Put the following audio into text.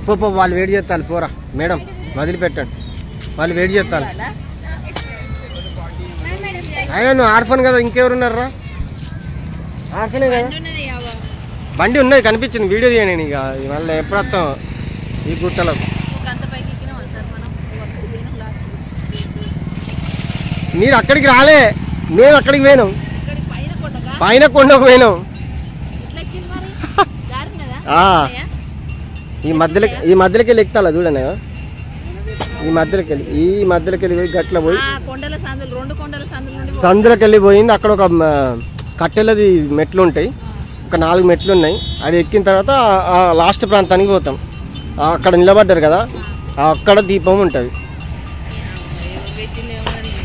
పో వాళ్ళు వెయిట్ చేస్తారు పోరా మేడం వదిలిపెట్టండి వాళ్ళు వెయిట్ చేస్తారు అయ్యా నువ్వు ఆర్ఫన్ కదా ఇంకెవరున్నారా ఆర్ఫనే కదా బండి ఉన్నది కనిపించింది వీడియో తీయండి ఇక మళ్ళీ ఎప్పుడు వస్తాం ఈ గుట్టలో మీరు అక్కడికి రాలే మేము అక్కడికి పోయినాం పైన కొండకు పోయినాం ఈ మధ్యలోకి వెళ్ళి ఎక్కుతా చూడండి ఈ మధ్యలోకి వెళ్ళి పోయి గట్ల పోయి సందులోకి వెళ్ళి పోయింది అక్కడ ఒక కట్టెలది మెట్లు ఉంటాయి ఒక 4 మెట్లు ఉన్నాయి అవి ఎక్కిన తర్వాత లాస్ట్ ప్రాంతానికి పోతాం అక్కడ నిలబడ్డారు కదా అక్కడ దీపం ఉంటుంది